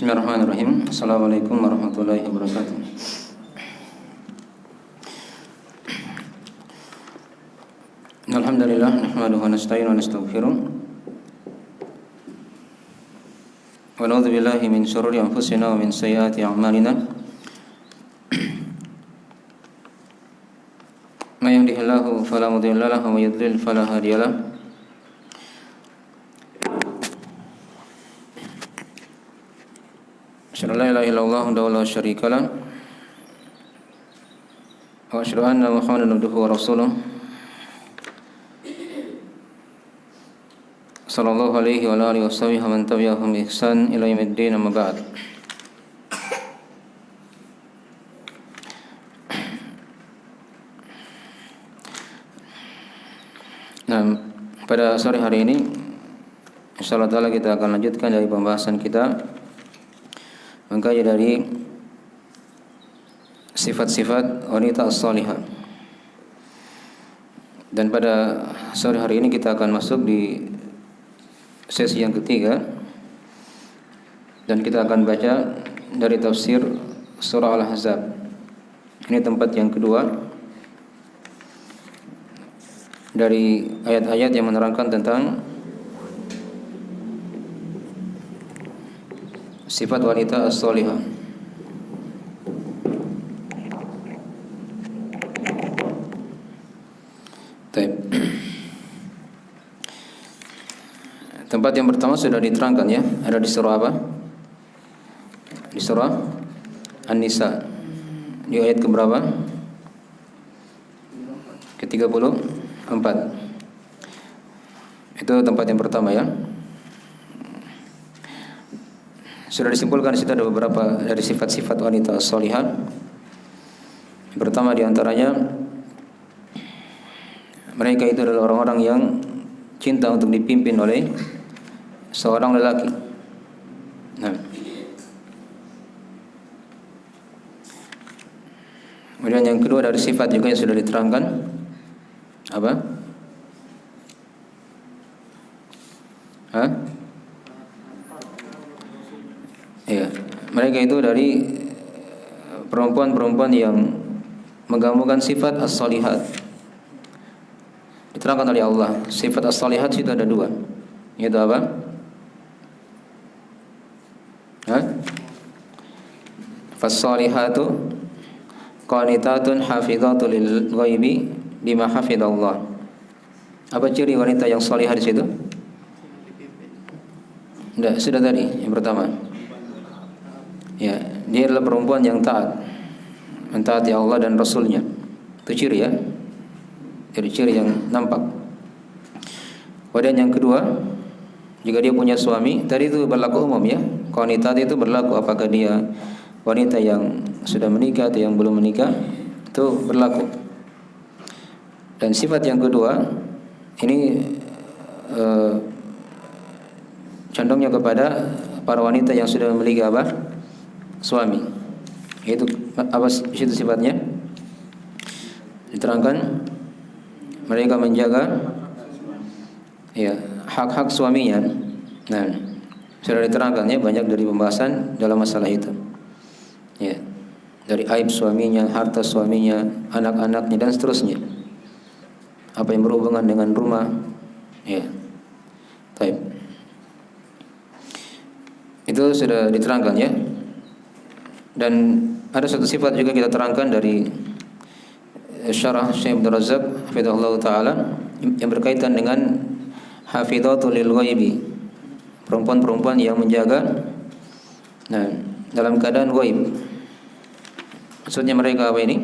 Bismillahirrahmanirrahim. Assalamualaikum warahmatullahi wabarakatuh. Alhamdulillah nahmaduhu wa nasta'inu wa nastaghfiruh. Wa na'udzu billahi min shururi anfusina wa min sayyiati a'malina. May yahdihillahu fala mudilla lahu wa may yudlil fala hadiyalah. Asyhadu an la ilaha illallah wahdahu la syarika lah wa asyhadu anna Muhammadan abduhu wa rasuluh sallallahu alaihi wa alihi washabihi wa man tabi'ahum bi ihsan ila yaumiddin, amma ba'd. Nah, pada sore hari ini insyaallah taala kita akan lanjutkan dari pembahasan kita mengkaji dari sifat-sifat wanita as-salihah. Dan pada sore hari ini kita akan masuk di sesi yang ketiga, dan kita akan baca dari tafsir surah Al-Ahzab. Ini tempat yang kedua dari ayat-ayat yang menerangkan tentang sifat wanita as-salihah. Tempat yang pertama sudah diterangkan ya, ada di surah apa? Di surah An-Nisa. Di ayat keberapa? Ke-34. Itu tempat yang pertama ya. Sudah disimpulkan di situ ada beberapa dari sifat-sifat wanita as-salihah. Yang pertama di antaranya, mereka itu adalah orang-orang yang cinta untuk dipimpin oleh seorang lelaki. Nah, kemudian yang kedua dari sifat juga yang sudah diterangkan apa? Ya, mereka itu dari perempuan-perempuan yang menggabungkan sifat as-salihat. diterangkan oleh Allah. Sifat as-salihat itu ada dua. Itu apa? Fas-salihatu qanitatun hafidhatul lil ghaibi bima hafidallah. Apa ciri wanita yang salihah di situ? Sudah tadi yang pertama. Ya, dia adalah perempuan yang taat, mentaati Allah dan Rasulnya. Itu ciri ya. Jadi ciri yang nampak. Kemudian yang kedua, jika dia punya suami, tadi itu berlaku umum ya. Qanitat itu berlaku apakah dia wanita yang sudah menikah atau yang belum menikah, itu berlaku. Dan sifat yang kedua ini condongnya kepada para wanita yang sudah memiliki apa? Suami. Itu apa itu sifatnya? Diterangkan mereka menjaga ya hak-hak suaminya. Nah, sudah diterangkan ya banyak dari pembahasan dalam masalah itu. Ya. Dari aib suaminya, harta suaminya, anak-anaknya dan seterusnya. Apa yang berhubungan dengan rumah. Ya. Baik. Itu sudah diterangkan ya. Dan ada satu sifat juga kita terangkan dari syarah Syekh Abdul Razak hafizahullah taala yang berkaitan dengan hafidhatul lil ghaibi. Perempuan-perempuan yang menjaga dalam keadaan ghaib. Maksudnya mereka apa ini?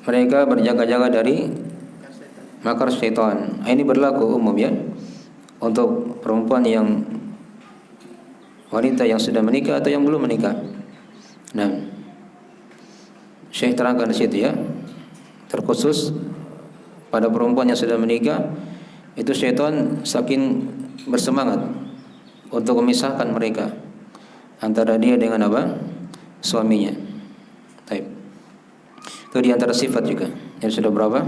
Mereka berjaga-jaga dari makar syaitan. Ini berlaku umum ya untuk perempuan yang wanita yang sudah menikah atau yang belum menikah. Nah, Syekh terangkan di situ ya. Terkhusus pada perempuan yang sudah menikah, itu syaitan saking bersemangat untuk memisahkan mereka antara dia dengan apa? Suaminya. Baik. Itu di antara sifat juga. Yang sudah berapa?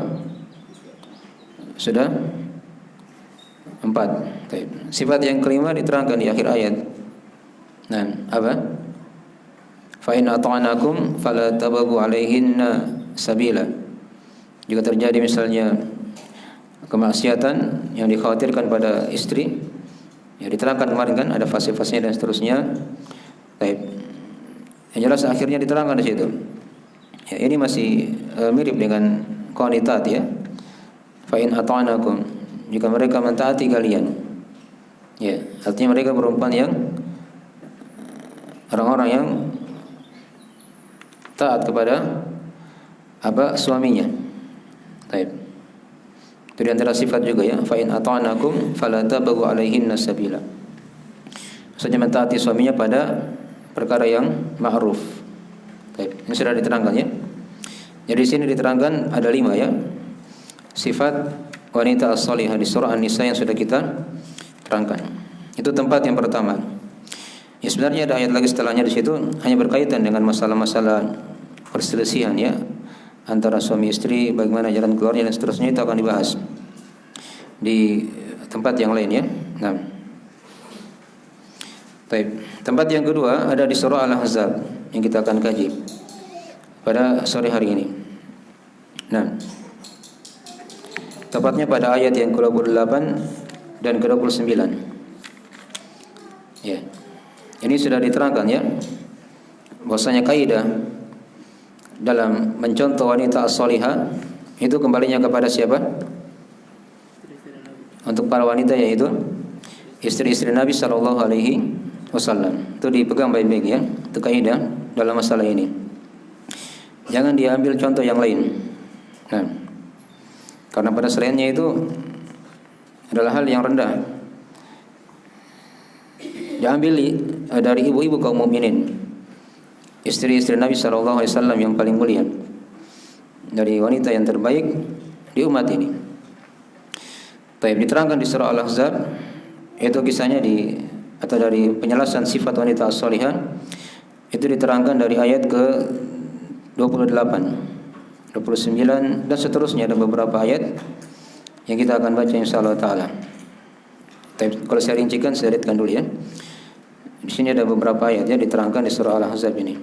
Sudah 4. Baik. Sifat yang kelima diterangkan di akhir ayat. Nah, apa? Fa in ata'nakum fala tabghu 'alaihinna sabila. Jika terjadi misalnya kemaksiatan yang dikhawatirkan pada istri, ya diterangkan kemarin kan ada fase-fasenya dan seterusnya. Baik. Yang jelas akhirnya diterangkan di situ. Ya, ini masih mirip dengan qanitat ya. Fa in ata'nakum, jika mereka mentaati kalian. Ya, artinya mereka perempuan yang orang-orang yang taat kepada apa suaminya. Baik. Itu di antara sifat juga ya. Fa in ata'nakum fala tabghu 'alaihinna sabila. Maksudnya mentaati suaminya pada perkara yang ma'ruf. Baik, ini sudah diterangkan ya. Jadi di sini diterangkan ada 5 ya. Sifat wanita as-salihah di surah An-Nisa yang sudah kita terangkan. Itu tempat yang pertama. Ya sebenarnya ada ayat lagi setelahnya di situ hanya berkaitan dengan masalah-masalah perselisihan ya antara suami istri, bagaimana jalan keluarnya dan seterusnya, itu akan dibahas di tempat yang lain ya. Nah. Baik. Tempat yang kedua ada di surah Al-Ahzab yang kita akan kaji pada sore hari ini. Nah. Tepatnya pada ayat yang ke-28 dan ke-29. Ya. Ini sudah diterangkan ya. Bahwasanya kaidah dalam mencontoh wanita as-salihah itu kembalinya kepada siapa? Untuk para wanita yaitu istri-istri Nabi sallallahu alaihi wasallam. Itu dipegang baik-baik ya. Itu kaidah dalam masalah ini. Jangan diambil contoh yang lain. Nah, karena pada selainnya itu adalah hal yang rendah. Diambil dari ibu-ibu kaum mukminin, istri-istri Nabi sallallahu alaihi wasallam yang paling mulia, dari wanita yang terbaik di umat ini. Baik, diterangkan di surah Al-Ahzab itu kisahnya atau dari penjelasan sifat wanita as-salihah itu diterangkan dari ayat ke 28, 29 dan seterusnya. Ada beberapa ayat yang kita akan baca insyaallah taala. Tapi kalau saya rincikan, saya lihatkan dulu ya. Di sini ada beberapa ayat yang diterangkan di surah Al-Ahzab ini.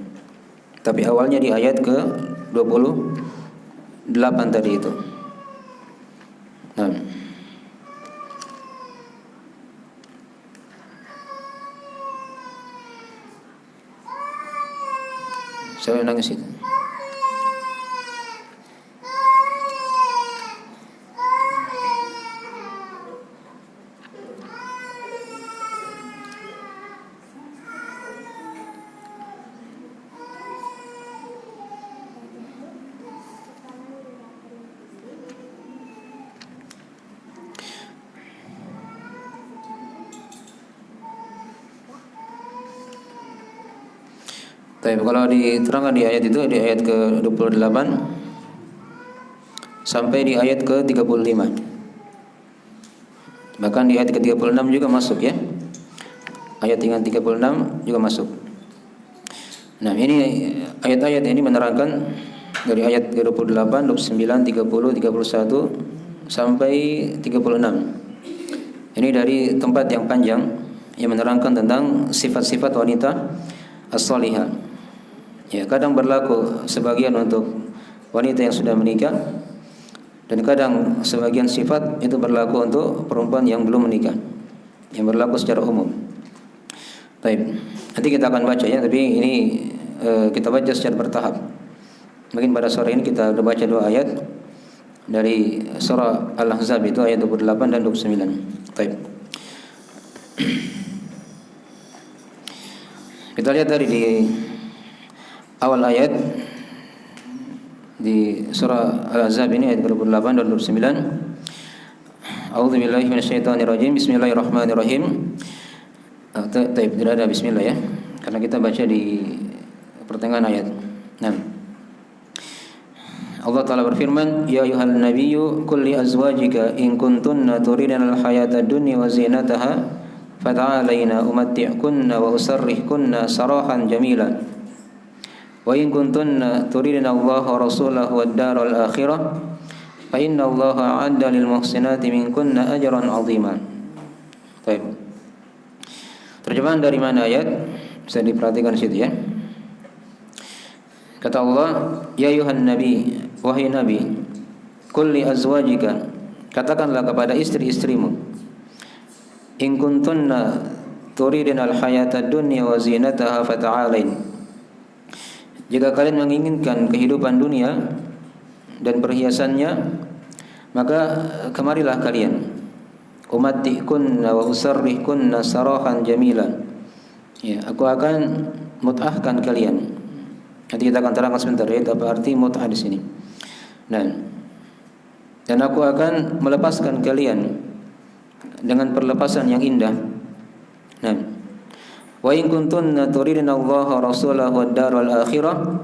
Tapi awalnya di ayat ke 28 8 tadi itu. Nah, saya nangis itu. Tapi kalau diterangkan di ayat itu, di ayat ke-28 sampai di ayat ke-35. Bahkan di ayat ke-36 juga masuk ya. Ayat yang 36 juga masuk. Nah, ini ayat-ayat ini menerangkan dari ayat ke-28, 29, 30, 31 sampai 36. Ini dari tempat yang panjang yang menerangkan tentang sifat-sifat wanita as-salihah. Ya, kadang berlaku sebagian untuk wanita yang sudah menikah, dan kadang sebagian sifat itu berlaku untuk perempuan yang belum menikah, yang berlaku secara umum. Baik, nanti kita akan baca ya, tapi ini kita baca secara bertahap. Mungkin pada sore ini kita sudah baca 2 ayat dari surah Al-Ahzab, itu ayat 28 dan 29. Baik. Kita lihat dari di awal ayat di surah Al-Ahzab ini ayat 28 dan 29. A'udzubillahi minasyaitonirrajim. Bismillahirrahmanirrahim. Tidak ada bismillah ya, karena kita baca di pertengahan ayat. Nah, Allah Ta'ala berfirman, Ya ayuhan nabiyyu qul li azwajika in kuntunna turidna al-hayata dunya wa zinataha fata'alaina umatti'kunna wa usarrihkunna sarahan jamila wa in kuntunna turidna Allah wa rasulahu wad daral akhirah fa inna Allah a'adda lil muhsinati minkunna ajran 'azima. Baik. Terjemahan dari mana ayat? Bisa diperhatikan di situ ya. Kata Allah, Ya ayuhan nabi, wahai nabi, qul li azwajika, katakanlah kepada istri-istrimu, in kuntunna turidna al-hayata dunya wa zinataha fata'alain, jika kalian menginginkan kehidupan dunia dan perhiasannya, maka kemarilah kalian. Umatti'kunna wa usarrihkunna sarahan jamila. Ya, aku akan mut'ahkan kalian. Nanti kita akan terangkan sebentar ya, apa arti mut'ah di sini. Nah, dan aku akan melepaskan kalian dengan perlepasan yang indah. Nah, wa in kuntunna turidna Allah wa rasulahu wad daral akhirah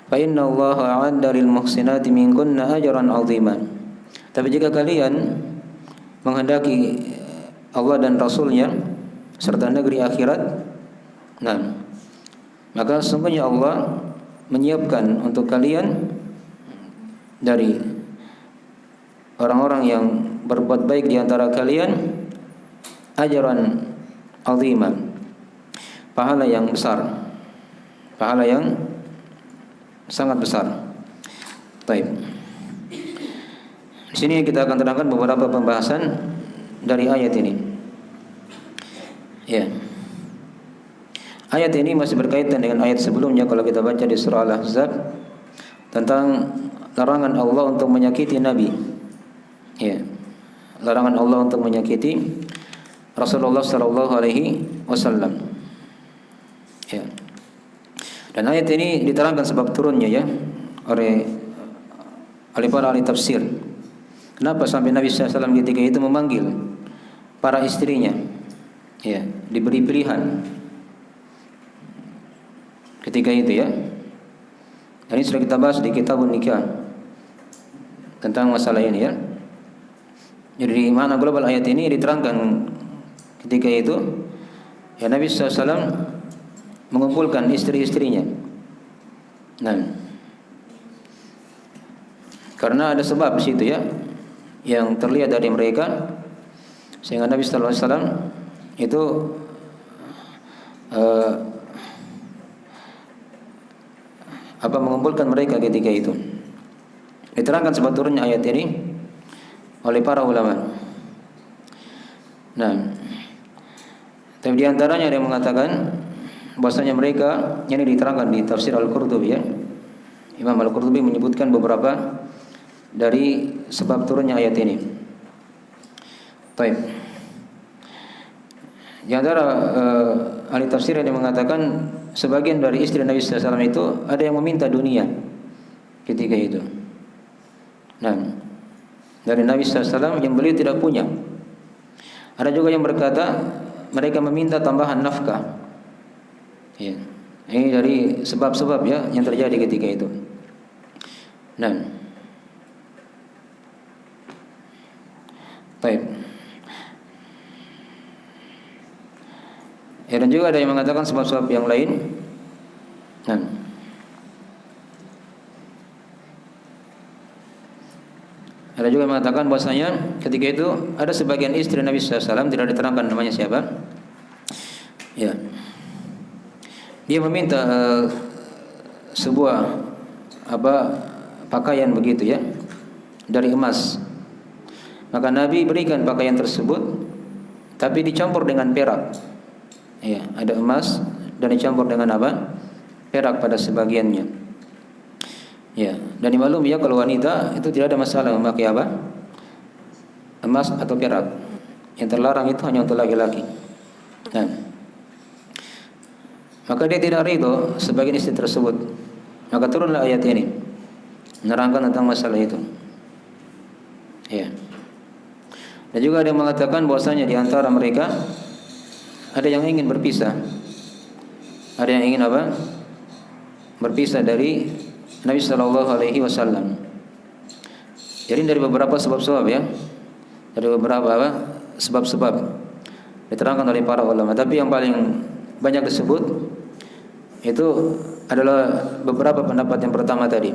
fa inna Allah a'adda lil muhsinati minkunna ajran 'aziman. Tapi jika kalian menghendaki Allah dan Rasulnya serta negeri akhirat, nah, maka sesungguhnya Allah menyiapkan untuk kalian dari orang-orang yang berbuat baik di antara kalian ajran 'aziman, pahala yang besar, pahala yang sangat besar. Baik. Di sini kita akan terangkan beberapa pembahasan dari ayat ini. Ya. Ayat ini masih berkaitan dengan ayat sebelumnya kalau kita baca di surah Al-Ahzab tentang larangan Allah untuk menyakiti Nabi. Ya. Larangan Allah untuk menyakiti Rasulullah sallallahu alaihi wasallam. Ya. Dan ayat ini diterangkan sebab turunnya ya oleh para ahli tafsir. Kenapa sampai Nabi SAW ketika itu memanggil para istrinya, ya, diberi pilihan ketika itu ya. Dan ini sudah kita bahas di Kitabun Nikah tentang masalah ini ya. Jadi di mana global ayat ini diterangkan ketika itu ya, Nabi SAW mengumpulkan istri-istrinya. Nah, karena ada sebab di situ ya yang terlihat dari mereka, sehingga Nabi sallallahu alaihi wasallam itu mengumpulkan mereka ketika itu. Diterangkan sebab turunnya ayat ini oleh para ulama. Nah, tapi di antaranya ada yang mengatakan bahwasanya mereka, ini diterangkan di tafsir Al-Qurtubi ya. Imam Al-Qurtubi menyebutkan beberapa dari sebab turunnya ayat ini. Baik. Di antara ahli tafsir yang mengatakan sebagian dari istri Nabi sallallahu alaihi wasallam itu ada yang meminta dunia ketika itu. Nah, dari Nabi sallallahu alaihi wasallam yang beliau tidak punya. Ada juga yang berkata mereka meminta tambahan nafkah. Ya. Ini dari sebab-sebab ya yang terjadi ketika itu. Nah, baik. Ya, dan juga ada yang mengatakan sebab-sebab yang lain. Nah, ada juga yang mengatakan bahwasanya ketika itu ada sebagian istri Nabi SAW, tidak diterangkan namanya siapa. Ya, dia meminta sebuah pakaian begitu ya dari emas. Maka Nabi berikan pakaian tersebut, tapi dicampur dengan perak. Ya, ada emas dan dicampur dengan apa? Perak pada sebagiannya. Ya, dan dimaklum ya kalau wanita itu tidak ada masalah memakai apa? Emas atau perak. Yang terlarang itu hanya untuk laki-laki. Nah, maka dia tidak ridho sebagian istri tersebut. Maka turunlah ayat ini menerangkan tentang masalah itu. Ya. Dan juga ada yang mengatakan bahwasanya di antara mereka ada yang ingin berpisah. Ada yang ingin apa? Berpisah dari Nabi sallallahu alaihi wasallam. Jadi dari beberapa sebab-sebab ya. Dari beberapa sebab-sebab diterangkan oleh para ulama, tapi yang paling banyak disebut itu adalah beberapa pendapat yang pertama tadi.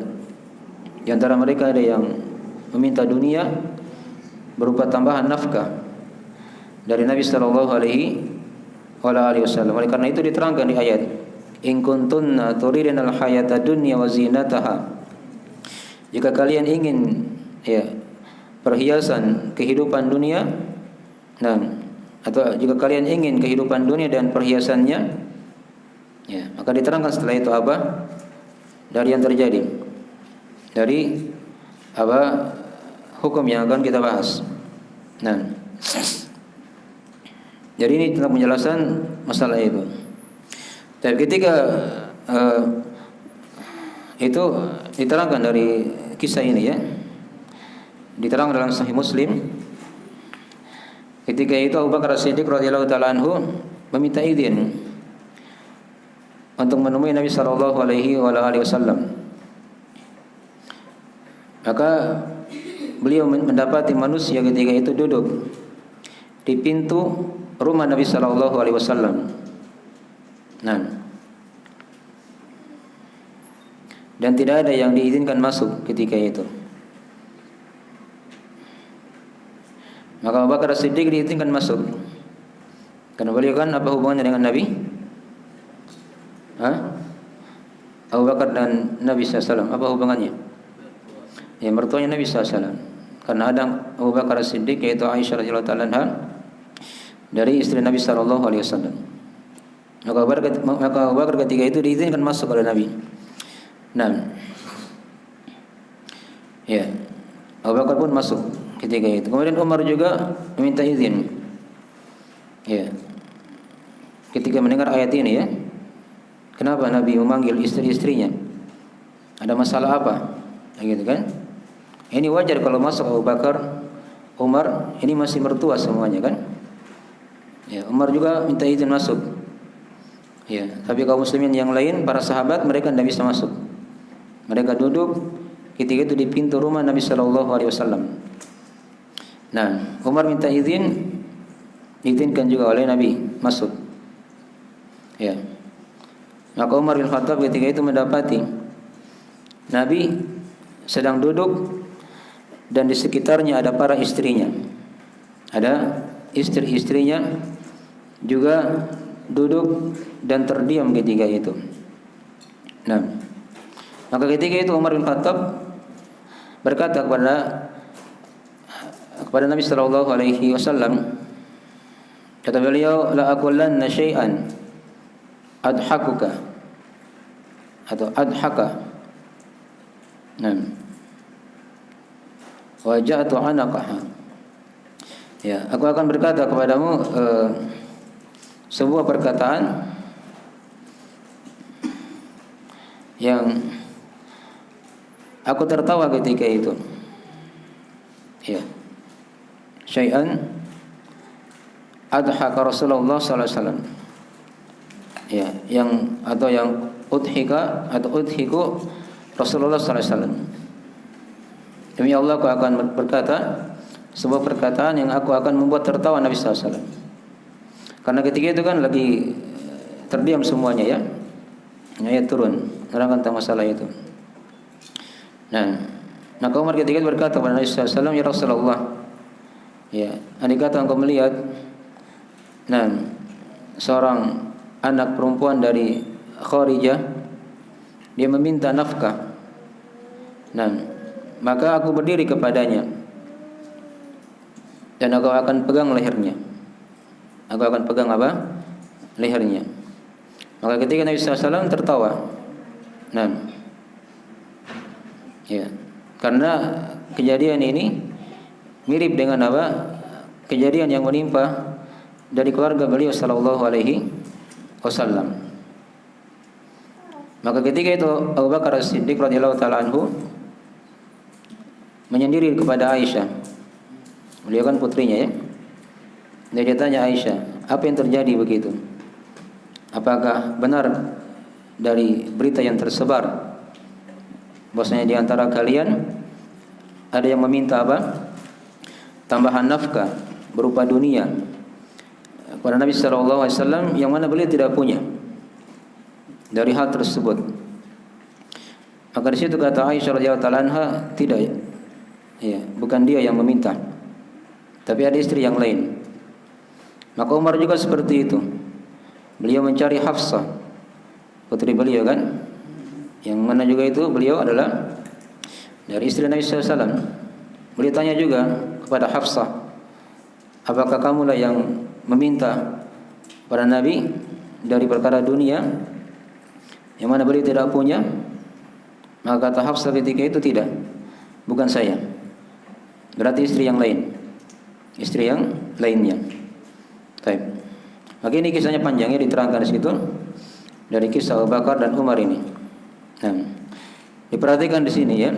Di antara mereka ada yang meminta dunia berupa tambahan nafkah dari Nabi sallallahu alaihi wasallam. Oleh karena itu diterangkan di ayat, in kuntunna turidinal hayata dunya wa zinataha. Jika kalian ingin ya perhiasan kehidupan dunia, atau jika kalian ingin kehidupan dunia dan perhiasannya, ya, maka diterangkan setelah itu apa? Dari yang terjadi. Dari hukum yang akan kita bahas. Nah, jadi ini tentang penjelasan masalah itu. Tapi ketika itu diterangkan dari kisah ini ya, diterangkan dalam Sahih Muslim. Ketika itu Abu Bakar As-Siddiq radhiyallahu taala anhu meminta izin untuk menemui Nabi sallallahu alaihi wasallam. Maka beliau mendapati manusia ketika itu duduk di pintu rumah Nabi sallallahu alaihi wasallam. Nah, dan tidak ada yang diizinkan masuk ketika itu. Maka Abu Bakar As-Siddiq diizinkan masuk. Karena beliau kan apa hubungannya dengan Nabi? Abu Bakar dan Nabi SAW apa hubungannya? Ya, mertuanya Nabi SAW. Karena ada Abu Bakar As-Siddiq yaitu Aisyah radhiyallahu taala anha dari istri Nabi sallallahu alaihi wasallam. Maka Abu Bakar ketika itu diizinkan masuk oleh Nabi. Nah, ya, Abu Bakar pun masuk ketika itu. Kemudian Umar juga meminta izin. Ya, ketika mendengar ayat ini ya, kenapa Nabi memanggil istri-istrinya? Ada masalah apa? Gitu kan? Ini wajar kalau masuk Abu Bakar, Umar, ini masih mertua semuanya kan? Ya, Umar juga minta izin masuk. Ya, tapi kaum muslimin yang lain, para sahabat, mereka tidak bisa masuk. Mereka duduk ketika itu di pintu rumah Nabi sallallahu alaihi wasallam. Nah, Umar minta izin, diizinkan juga oleh Nabi masuk. Ya. Maka Umar bin Khattab ketika itu mendapati Nabi sedang duduk dan di sekitarnya ada para istrinya. Ada istri-istrinya juga duduk dan terdiam ketika itu. Nah, maka ketika itu Umar bin Khattab berkata kepada Nabi sallallahu alaihi wasallam, kata beliau, la aqulanna syai'an adhakuka atau adhaka. Wa ja'tu anaqaha. Ya, aku akan berkata kepadamu sebuah perkataan yang aku tertawa ketika itu. Ya. Syai'an adhaka Rasulullah sallallahu alaihi wasallam. Ya, yang udhika atau udhiku Rasulullah sallallahu alaihi wasallam. Demi Allah, aku akan berkata sebuah perkataan yang aku akan membuat tertawa Nabi sallallahu alaihi wasallam. Karena ketika itu kan lagi terdiam semuanya ya. Ayat turun menerangkan tentang masalah itu. Maka Umar ketika itu berkata kepada Nabi sallallahu alaihi wasallam, ya Rasulullah, ya, andai kata engkau melihat seorang anak perempuan dari Kharijah, dia meminta nafkah, maka aku berdiri kepadanya dan aku akan pegang lehernya. Aku akan pegang apa? Lehernya. Maka ketika Nabi SAW tertawa. Ya, karena kejadian ini mirip dengan apa? Kejadian yang menimpa dari keluarga beliau sallallahu alaihi wasallam. Maka ketika itu Abu Bakar As-Siddiq radhiyallahu taala anhu menyendiri kepada Aisyah. Beliau kan putrinya ya. Dia tanya Aisyah, apa yang terjadi begitu? Apakah benar dari berita yang tersebar bahwasanya di antara kalian ada yang meminta apa? Tambahan nafkah berupa dunia kepada Nabi sallallahu alaihi wasallam yang mana beliau tidak punya dari hal tersebut. Maka di situ kata Aisyah radhiyallahu taala anha, tidak ya, bukan dia yang meminta, tapi ada istri yang lain. Maka Umar juga seperti itu. Beliau mencari Hafsah, putri beliau kan, yang mana juga itu beliau adalah dari istri Nabi sallallahu alaihi wasallam. Beliau tanya juga kepada Hafsah, apakah kamulah yang meminta pada Nabi dari perkara dunia yang mana beliau tidak punya? Maka kata Hafsah ketika itu, tidak, bukan saya. Berarti istri yang lain, istri yang lainnya. Baik. Maka ini kisahnya panjangnya diterangkan di situ dari kisah Abu Bakar dan Umar ini. Diperhatikan di sini ya.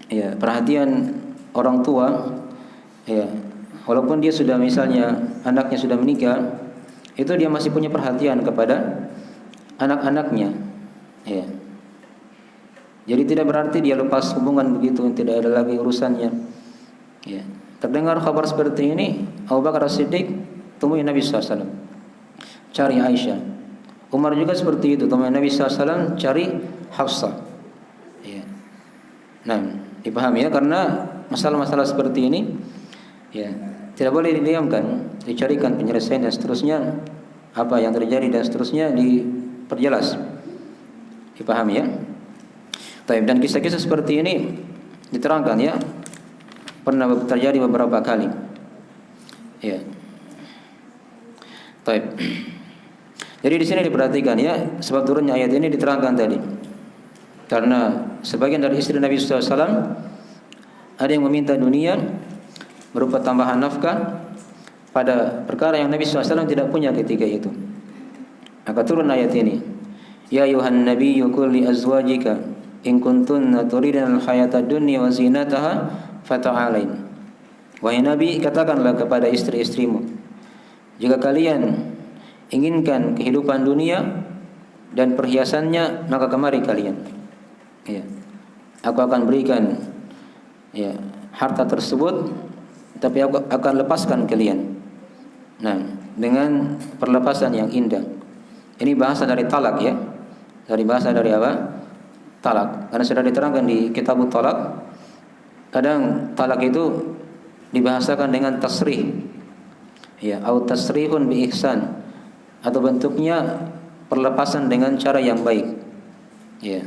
Ya, perhatian orang tua ya, walaupun dia sudah misalnya anaknya sudah menikah, itu dia masih punya perhatian kepada anak-anaknya. Ya. Jadi tidak berarti dia lepas hubungan begitu, tidak ada lagi urusannya. Ya. Terdengar kabar seperti ini, Abu Bakar As-Siddiq temui Nabi SAW, cari Aisyah. Umar juga seperti itu, temui Nabi SAW, cari Hafsah. Ya. Dipahami ya, karena masalah-masalah seperti ini ya tidak boleh didiamkan, dicarikan penyelesaian dan seterusnya, apa yang terjadi dan seterusnya diperjelas, dipahami ya. Dan kisah-kisah seperti ini diterangkan ya, pernah terjadi beberapa kali ya. Jadi di sini diperhatikan ya, sebab turunnya ayat ini diterangkan tadi karena sebagian dari istri Nabi SAW ada yang meminta dunia berupa tambahan nafkah pada perkara yang Nabi SAW tidak punya ketika itu. Maka turun ayat ini, ya ayuhan nabiyyu qul li azwajika in kuntunna turidna al-hayata dunya wa zinataha fata'alain. Wahai Nabi, katakanlah kepada istri-istrimu, jika kalian inginkan kehidupan dunia dan perhiasannya, maka kemari kalian. Ya. Aku akan berikan ya harta tersebut, tapi aku akan lepaskan kalian. Dengan perlepasan yang indah. Ini bahasa dari talak ya. Dari bahasa dari apa? Talak. Karena sudah diterangkan di Kitabut Talak, kadang talak itu dibahasakan dengan tasrih. Ya, au tasrihun bi ihsan, atau bentuknya perlepasan dengan cara yang baik. Ya.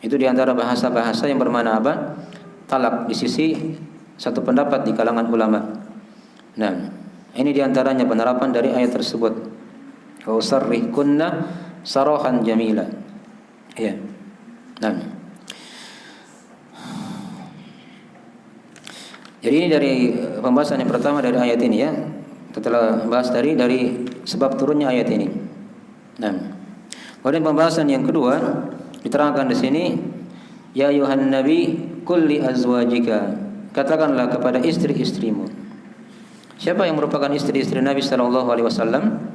Itu diantara bahasa-bahasa yang bermakna apa? talak di sisi satu pendapat di kalangan ulama. Nah, ini diantaranya penerapan dari ayat tersebut. Wa usarrihkunna sarahan jamila. Ya. Nah. Jadi ini dari pembahasan yang pertama dari ayat ini ya. Kita telah bahas dari sebab turunnya ayat ini. Nah, kemudian pembahasan yang kedua diterangkan di sini, ya ayuhan nabi kulli azwajika, katakanlah kepada istri-istrimu. Siapa yang merupakan istri-istri Nabi sallallahu alaihi wasallam?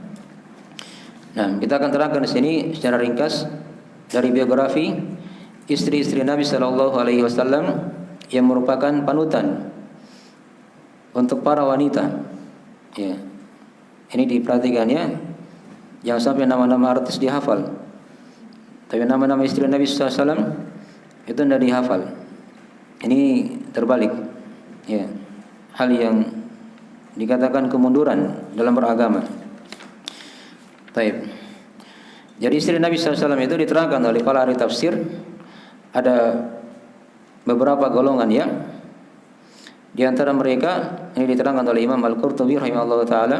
Nah, kita akan terangkan di sini secara ringkas dari biografi istri-istri Nabi sallallahu alaihi wasallam yang merupakan panutan untuk para wanita. Ya. Ini diperhatikan ya. Jangan sampai nama-nama artis dihafal. Tapi nama-nama istri Nabi sallallahu alaihi wasallam itu tidak dihafal. Ini terbalik. Ya. Hal yang dikatakan kemunduran dalam beragama. Taib. Jadi istri Nabi SAW itu diterangkan oleh para ahli tafsir ada beberapa golongan ya. Di antara mereka ini diterangkan oleh Imam Al-Qurtubi rahimahullah taala,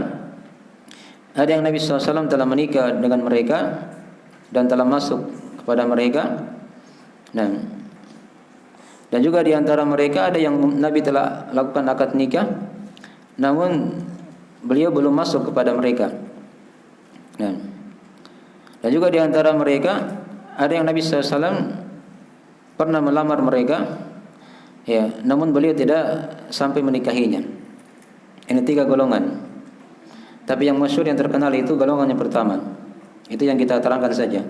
ada yang Nabi SAW telah menikah dengan mereka dan telah masuk kepada mereka. Nah, dan juga di antara mereka ada yang Nabi telah lakukan akad nikah, namun beliau belum masuk kepada mereka. Nah, dan juga di antara mereka ada yang Nabi SAW pernah melamar mereka, ya, namun beliau tidak sampai menikahinya. Ini 3 golongan. Tapi yang masyhur yang terkenal itu golongan yang pertama. Itu yang kita terangkan saja.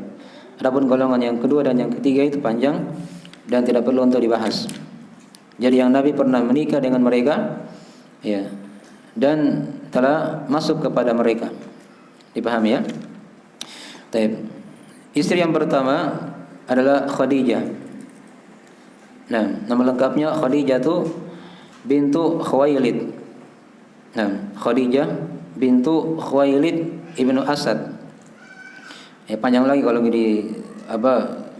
Adapun golongan yang kedua dan yang ketiga itu panjang dan tidak perlu untuk dibahas. Jadi yang Nabi pernah menikah dengan mereka, ya, dan telah masuk kepada mereka. Dipahami ya? Baik. Istri yang pertama adalah Khadijah. Nah, nama lengkapnya Khadijah bintu Khuwailid. Nah, Khadijah bintu Khuwailid ibnu Asad. Panjang lagi kalau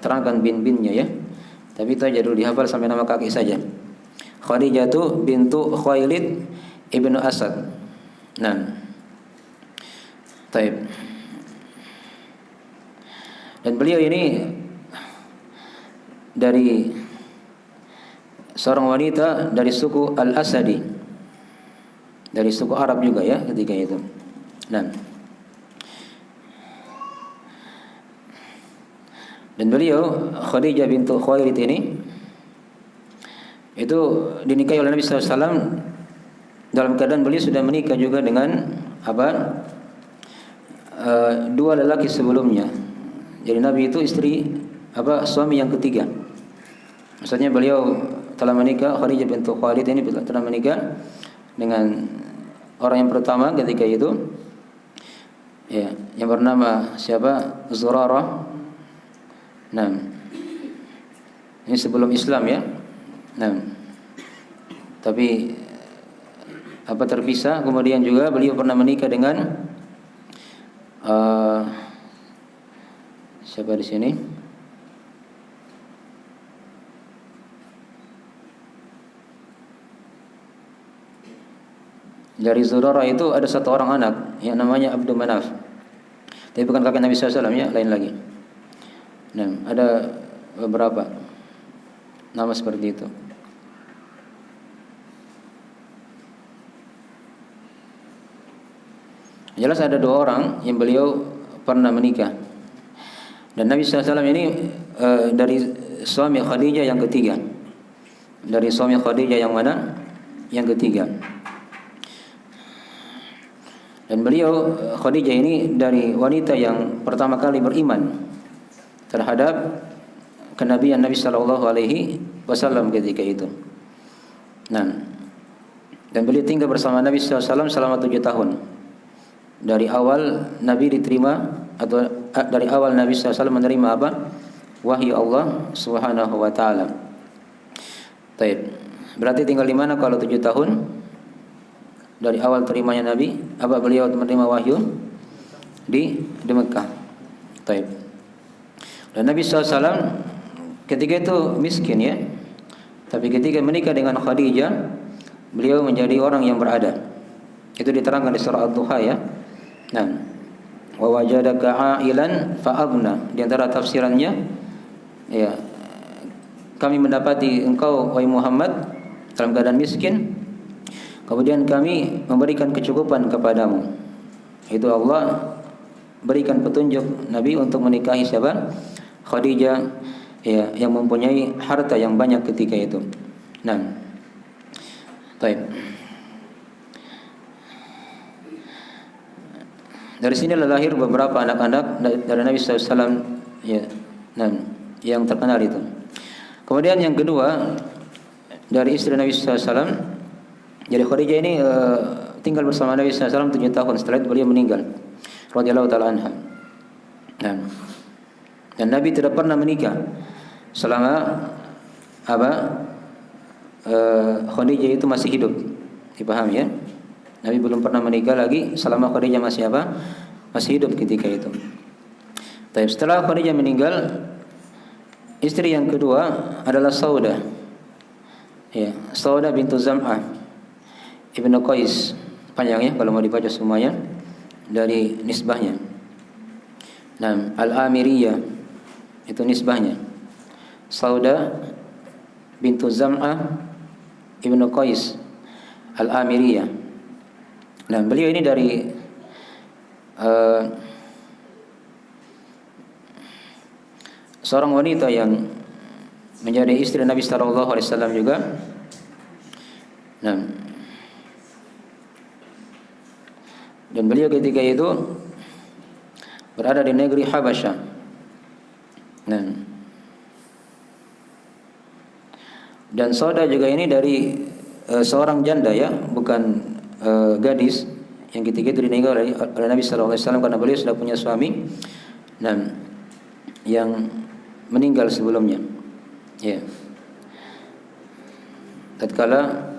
terangkan bin-binnya ya. Tapi itu aja dulu dihafal sampai nama kaki saja. Khadijah bintu Khuwailid ibnu Asad. Nah, taib. Dan beliau ini dari seorang wanita dari suku Al-Asadi, dari suku Arab juga ya ketika itu. Nah, dan beliau Khadijah bintu Khuwailid ini itu dinikahi oleh Nabi SAW dalam keadaan beliau sudah menikah juga dengan dua lelaki sebelumnya. Jadi Nabi itu suami yang ketiga. Maksudnya beliau telah menikah, Khadijah bintu Khuwailid ini telah menikah dengan orang yang pertama ketika itu, ya, yang bernama siapa? Zurarah. Nah, ini sebelum Islam ya. Nah, tapi terpisah. Kemudian juga beliau pernah menikah dengan siapa di sini? Dari Zurarah itu ada satu orang anak yang namanya Abdul Manaf. Tapi bukan kakek Nabi SAW ya, lain lagi. Nah, ada beberapa nama seperti itu. Jelas ada 2 orang yang beliau pernah menikah. Dan Nabi SAW ini dari suami Khadijah yang ketiga. Dari suami Khadijah yang mana? Yang ketiga. Dan beliau Khadijah ini dari wanita yang pertama kali beriman terhadap kenabian Nabi sallallahu alaihi wasallam ketika itu. Nah, dan beliau tinggal bersama Nabi sallallahu alaihi wasallam selama 7 tahun. Dari awal Nabi diterima atau dari awal Nabi sallallahu alaihi wasallam menerima wahyu Allah Subhanahu wa taala. Baik. Berarti tinggal di mana kalau 7 tahun? Dari awal terimanya Nabi, beliau menerima wahyu di Mekah. Baik. Dan Nabi SAW ketika itu miskin ya. Tapi ketika menikah dengan Khadijah, beliau menjadi orang yang berada. Itu diterangkan di surah Ad-Duha ya. Nah, wa wajadaka ailan fa'aghna. Di antara tafsirannya ya, kami mendapati engkau wahai Muhammad dalam keadaan miskin, kemudian kami memberikan kecukupan kepadamu. Itu Allah berikan petunjuk Nabi untuk menikahi siapa? Khadijah ya, yang mempunyai harta yang banyak ketika itu. Nah, baik. Dari sini lahir beberapa anak-anak dari Nabi SAW ya, nah, yang terkenal itu. Kemudian yang kedua, dari istri Nabi SAW, jadi Khadijah ini tinggal bersama Nabi SAW 7 tahun setelah itu beliau meninggal, radhiyallahu taala anha. Nah, dan Nabi tidak pernah menikah selama Khadijah itu masih hidup. Dipahami ya? Nabi belum pernah menikah lagi selama Khadijah masih masih hidup ketika itu. Tapi setelah Khadijah meninggal, istri yang kedua adalah Saudah. Ya, Saudah bintu Zam'ah ibnu Qais. Panjang ya kalau mau dibaca semuanya dari nisbahnya. Nah, Al-Amiriyah itu nisbahnya. Saudah bintu Zam'ah ibnu Qais Al-Amiriyah. Nah, beliau ini dari seorang wanita yang menjadi istri Nabi sallallahu alaihi wasallam juga. Nah, dan beliau ketika itu berada di negeri Habasyah. Nah, dan Saudah juga ini dari seorang janda ya, bukan gadis yang ketika itu dinikahi oleh Nabi sallallahu alaihi wasallam karena beliau sudah punya suami dan yang meninggal sebelumnya. Ya. Tatkala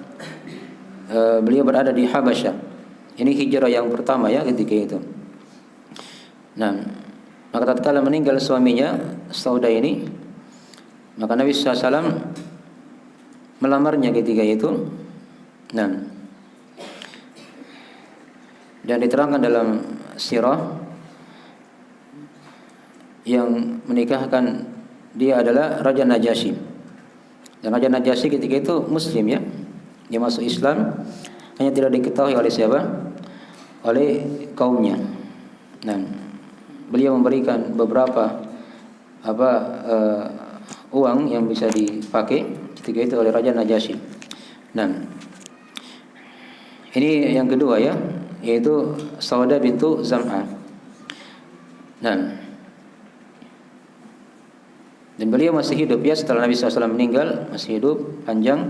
beliau berada di Habasyah. Ini hijrah yang pertama ya ketika itu. Nah, maka tatkala meninggal suaminya Saudah ini, maka Nabi sallallahu alaihi wasallam melamarnya ketika itu. Nah, dan diterangkan dalam sirah yang menikahkan dia adalah Raja Najasyi. Dan Raja Najasyi ketika itu Muslim ya, dia masuk Islam, hanya tidak diketahui oleh siapa? Oleh kaumnya. Nah, beliau memberikan beberapa uang yang bisa dipakai ketika itu oleh Raja Najasyi. Nah, ini yang kedua ya, yaitu Saudah bintu Zam'ah. Nah, dan beliau masih hidup ya setelah Nabi SAW meninggal, masih hidup panjang.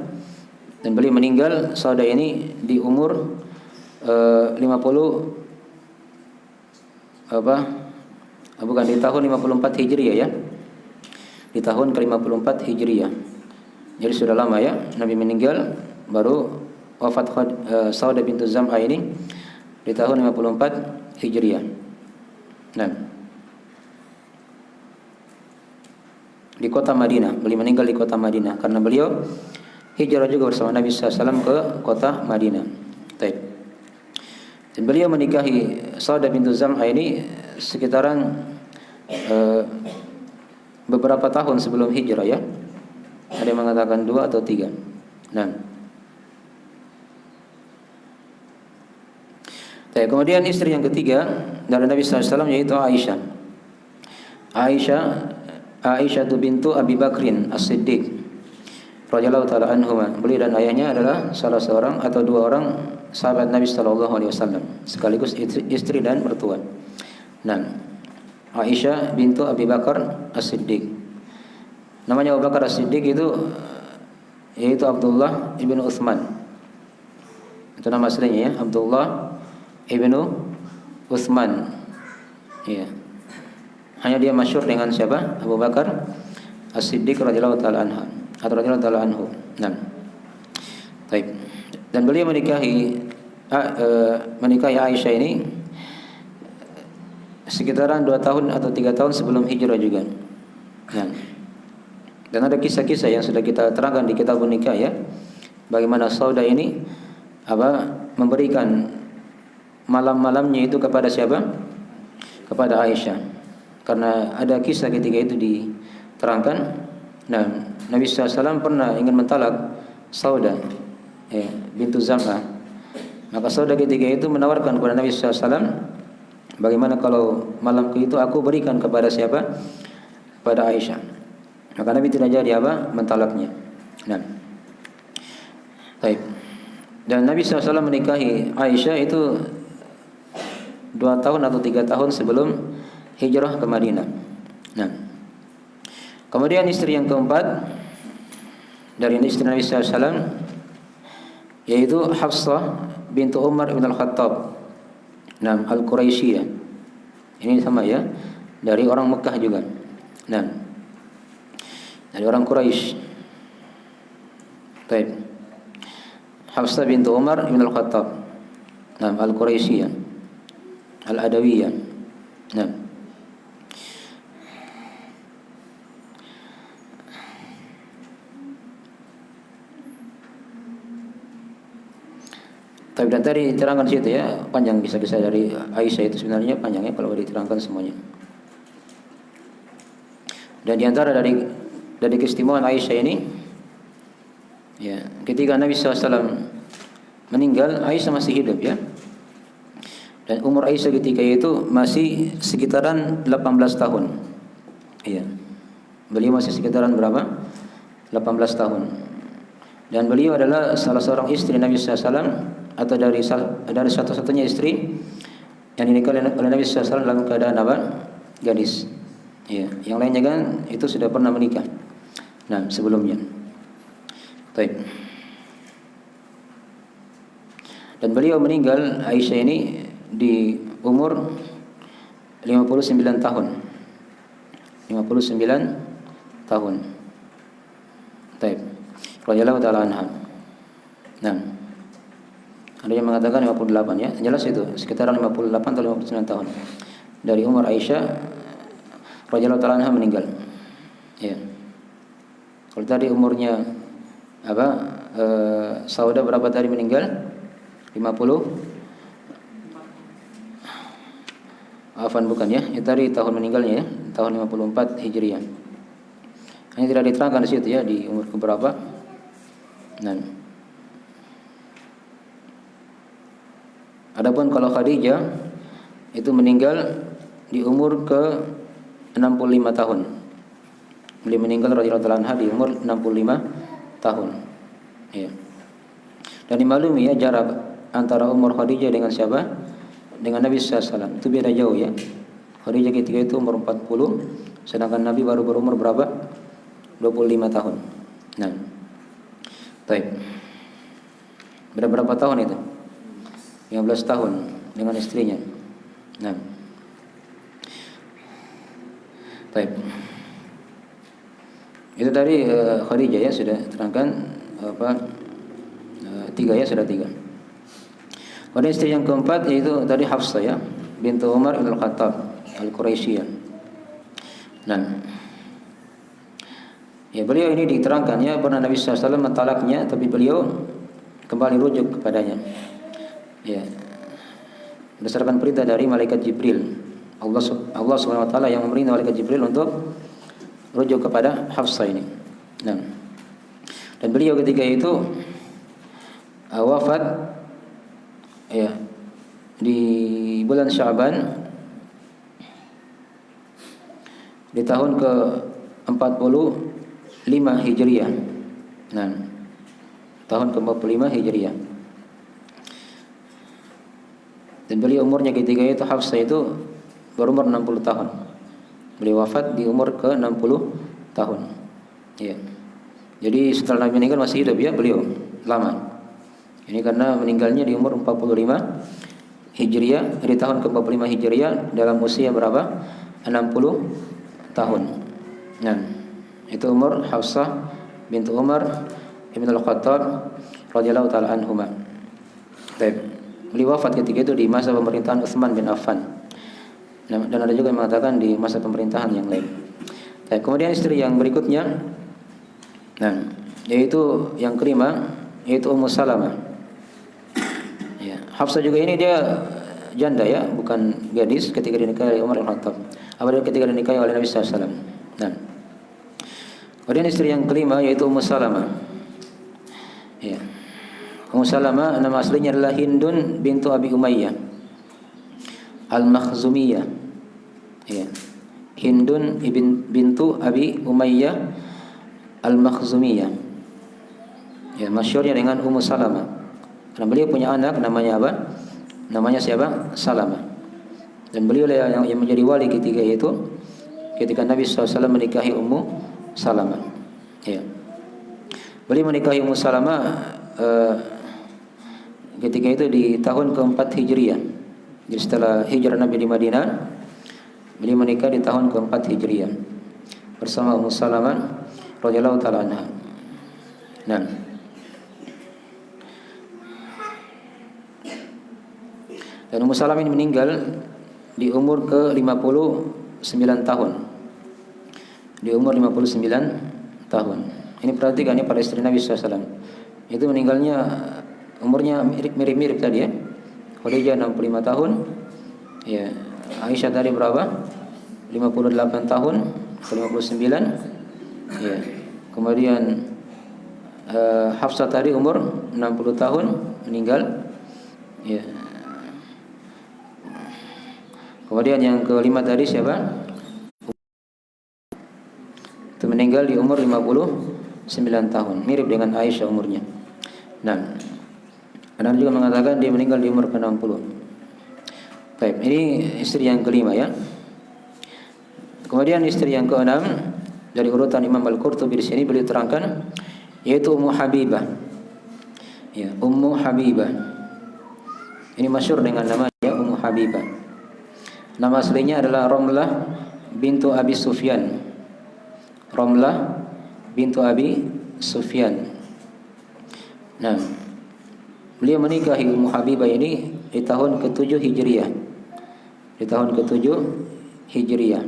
Dan beliau meninggal Saudah ini di umur 50 bukan di tahun 54 Hijriah ya. Di tahun ke-54 Hijriah. Jadi sudah lama ya Nabi meninggal, baru wafat Saudah bintu Zam'ah ini di tahun 54 Hijriah. Nah, di kota Madinah, beliau meninggal di kota Madinah karena beliau hijrah juga bersama Nabi SAW ke kota Madinah. Baik. Dan beliau menikahi Saudah bintu Zam'ah ini sekitaran beberapa tahun sebelum hijrah ya. Ada yang mengatakan 2 atau 3. Nah, kemudian istri yang ketiga dari Nabi SAW yaitu Aisyah. Aisyah bintu Abi Bakrin As-Siddiq radhiyallahu taala anhuma. Beliau dan ayahnya adalah salah seorang atau 2 orang sahabat Nabi sallallahu alaihi wasallam, sekaligus istri dan mertua. Nah, Aisyah bintu Abi Bakar As-Siddiq. Namanya Abu Bakar As-Siddiq itu yaitu Abdullah ibnu Utsman. Itu nama aslinya ya, Abdullah ibnu Utsman. Ya. Hanya dia masyhur dengan siapa? Abu Bakar As-Siddiq radhiyallahu taala anha atau radhiyallahu taala anhu. Nah. Baik. Dan beliau menikahi Aisyah ini sekitaran 2 tahun atau 3 tahun sebelum hijrah juga. Nah. Dan ada kisah-kisah yang sudah kita terangkan di kitab nikah ya. Bagaimana Saudah ini memberikan malam-malamnya itu kepada siapa? Kepada Aisyah. Karena ada kisah ketika itu diterangkan. Nah, Nabi SAW pernah ingin mentalak Saudah bintu Zam'ah. Maka Saudah ketika itu menawarkan kepada Nabi SAW, bagaimana kalau malam itu aku berikan kepada siapa? Kepada Aisyah. Maka Nabi tidak jadi mentalaknya. Nah, baik. Dan Nabi SAW menikahi Aisyah itu 2 tahun atau 3 tahun sebelum hijrah ke Madinah. Nah, kemudian istri yang keempat dari istri Nabi SAW yaitu Hafsah bintu Umar bin Al-Khattab. Nah, Al-Quraisyiyah. Ini sama ya, dari orang Mekah juga. Nah, dari orang Quraisy. Baik. Hafsah bintu Umar bin Al-Khattab. Nah, Al-Quraisyiyah. Al-Adawiyah. Nah. Tapi dan tadi diterangkan situ ya, panjang kisah-kisah dari Aisyah itu sebenarnya panjang ya kalau diterangkan semuanya. Dan diantara dari keistimewaan Aisyah ini, ya, ketika Nabi SAW meninggal, Aisyah masih hidup ya. Dan umur Aisyah ketika itu masih sekitaran 18 tahun. Iya. Beliau masih sekitaran berapa? 18 tahun. Dan beliau adalah salah seorang istri Nabi SAW, atau dari satu-satunya istri yang dinikahi oleh Nabi SAW dalam keadaan gadis. Ya, yang lainnya kan itu sudah pernah menikah. Nah, sebelumnya. Baik. Dan beliau meninggal Aisyah ini di umur 59 tahun. 59 tahun. Baik. Radhiyallahu ta'ala anha. Nah, ada yang mengatakan 58 ya. Jelas itu sekitaran 58 atau 59 tahun. Dari umur Aisyah radhiyallahu ta'ala anha meninggal. Ya. Kalau tadi umurnya Saudah berapa tadi meninggal? 50. Afan bukan ya. Itu tadi tahun meninggalnya ya, tahun 54 Hijriah. Ini tidak diterangkan di situ ya di umur keberapa. Nah. Adapun kalau Khadijah itu meninggal di umur ke 65 tahun. Beliau meninggal radhiyallahu anha di umur 65 tahun. Ya. Dan dimaklumi ya jarak antara umur Khadijah dengan siapa? Dengan Nabi SAW. Itu beda jauh ya. Khadijah ketika itu umur 40, sedangkan Nabi baru berumur berapa? 25 tahun. Nah. Baik. Berapa tahun itu? 15 tahun dengan istrinya. Nah. Baik. Itu dari Khadijah ya sudah terangkan tiga ya, sudah tiga. Kemudian istri yang keempat yaitu tadi Hafsah ya bintu Umar bin Al-Khattab Al-Quraisyiyah. Nah, ya beliau ini diterangkan ya pernah Nabi SAW mentalaknya, tapi beliau kembali rujuk kepadanya. Ya, berdasarkan perintah dari malaikat Jibril. Allah Subhanahu wa taala yang memerintah malaikat Jibril untuk rujuk kepada Hafsah ini. Nah, dan beliau ketika itu wafat ya di bulan Sya'ban di tahun ke-45 Hijriah. Nah, tahun ke-45 Hijriah. Dan beliau umurnya ketika itu Hafsah itu berumur 60 tahun. Beliau wafat di umur ke-60 tahun. Ya. Jadi setelah Nabi meninggal masih hidup ya beliau lama. Ini karena meninggalnya di umur 45 Hijriah, di tahun ke-45 Hijriah dalam usia berapa? 60 tahun. Nah, itu umur Hafsah bintu Umar bin Al-Khattab radhiyallahu taala anhuma. Baik. Beliau wafat ketika itu di masa pemerintahan Utsman bin Affan. Dan ada juga yang mengatakan di masa pemerintahan yang lain. Baik, kemudian istri yang berikutnya Nah, yaitu yang kelima yaitu Ummu Salamah. Ya, Hafsah juga ini dia janda ya, bukan gadis ketika dinikahi oleh Umar bin Khattab. Apalagi ketika dinikahi oleh Nabi sallallahu alaihi wasallam. Nah, kemudian istri yang kelima yaitu Ummu Salamah. Ya. Ummu Salamah nama aslinya adalah Hindun bintu Abi Umayyah Al-Makhzumiyah. Ya. Hindun bintu Abi Umayyah Al-Makhzumiyah. Ya, masyhurnya dengan Ummu Salamah. Karena beliau punya anak namanya apa? Namanya siapa? Salamah. Dan beliau yang menjadi wali ketika itu, ketika Nabi SAW menikahi Ummu Salamah. Ya. Beliau menikahi Ummu Salamah ketika itu di tahun keempat Hijriah. Jadi setelah hijrah Nabi di Madinah, beliau menikah di tahun keempat Hijriah bersama Ummu Salamah radhiyallahu taala anha. Nah, dan Ummu Salamah ini meninggal di umur ke-59 tahun. Di umur 59 tahun. Ini perhatikan ini pada istri Nabi SAW. Itu meninggalnya umurnya mirip-mirip tadi ya. Khadijah 65 tahun. Ya, Aisyah tadi berapa? 58 tahun, 59. Ya. Kemudian Hafsah tadi umur 60 tahun meninggal. Ya. Kemudian yang kelima tadi siapa? Itu meninggal di umur 59 tahun, mirip dengan Aisyah umurnya. Nah, ada juga mengatakan dia meninggal di umur ke-60. Baik, ini istri yang kelima ya. Kemudian istri yang keenam dari urutan Imam Al-Qurtubi di sini beliau terangkan yaitu Ummu Habibah. Ya, Ummu Habibah. Ini masyhur dengan namanya Ummu Habibah. Nama aslinya adalah Ramlah bintu Abi Sufyan. Ramlah bintu Abi Sufyan. Nah, beliau menikahi Ummu Habibah ini di tahun ke-7 Hijriah. Di tahun ke-7 Hijriah.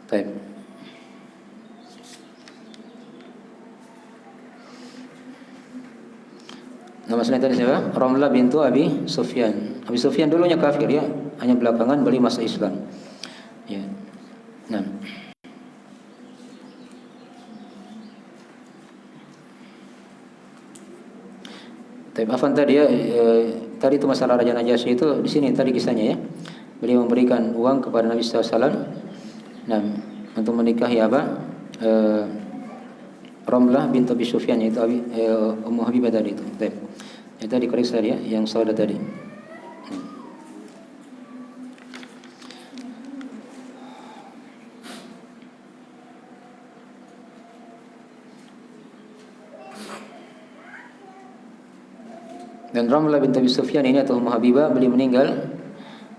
Baik. Nama aslinya tadi siapa? Ramlah bintu Abi Sufyan. Abi Sufyan dulunya kafir ya, hanya belakangan beliau masuk Islam. Ya. Nah. Tapi afan tadi ya, tadi itu masalah Raja Najasyi itu di sini tadi kisahnya ya. Beliau memberikan uang kepada Nabi SAW. Nah, untuk menikahi apa? Ramlah bintu Abi Sufyan yaitu Ummu Habibah tadi itu. Itu tadi koreksi ya, yang saudara tadi. Dan Ramlah bin Abi Sufyan ini atau Ummu Habibah beliau meninggal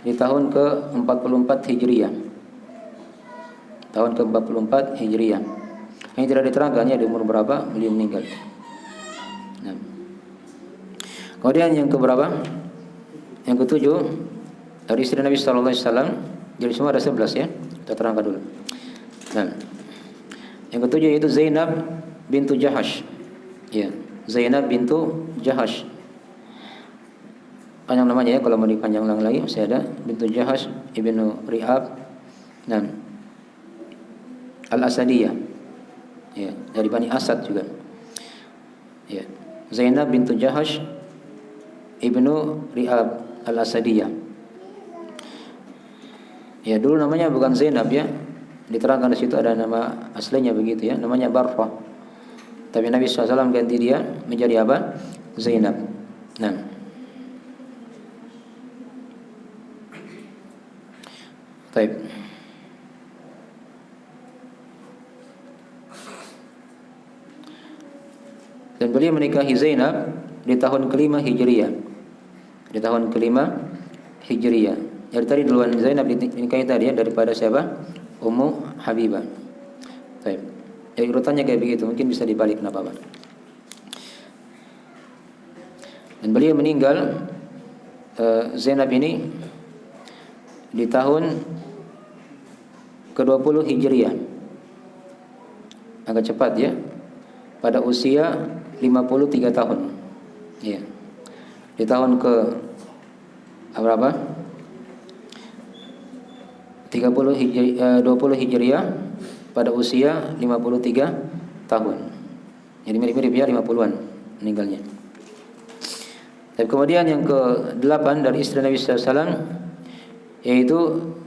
di tahun ke-44 Hijriah. Tahun ke-44 Hijriah. Ini tidak diterangkannya di umur berapa beliau meninggal. Nah. Kemudian yang keberapa? Yang ketujuh dari istri Nabi sallallahu alaihi wasallam. Jadi semua ada 11 ya. Kita terangkan dulu. Nah. Yang ketujuh yaitu Zainab bintu Jahash. Ya, Zainab bintu Jahash. Panjang namanya ya, kalau mau dipanjang lagi masih ada bintu Jahash ibnu Ri'ab. Nah, Al-Asadiyah. Ya, dari Bani Asad juga. Ya, Zainab bintu Jahash ibnu Ri'ab Al-Asadiyah. Ya, dulu namanya bukan Zainab ya. Diterangkan di situ ada nama aslinya begitu ya, namanya Barrah. Tapi Nabi SAW ganti dia menjadi apa? Zainab. Nah. Baik. Dan beliau menikahi Zainab di tahun kelima Hijriah. Di tahun kelima Hijriah. Jadi tadi duluan Zainab dinikahi tadi ya, daripada siapa? Ummu Habibah. Baik. Jadi urutannya kayak begitu, mungkin bisa dibalik kenapa Pak? Dan beliau meninggal Zainab ini di tahun ke-20 Hijriah. agak cepat ya, pada usia 53 tahun. Ya. Di tahun ke berapa? 20 Hijriah pada usia 53 tahun. Jadi mirip-mirip ya, 50-an meninggalnya. Dan kemudian yang ke-8 dari istri Nabi SAW yaitu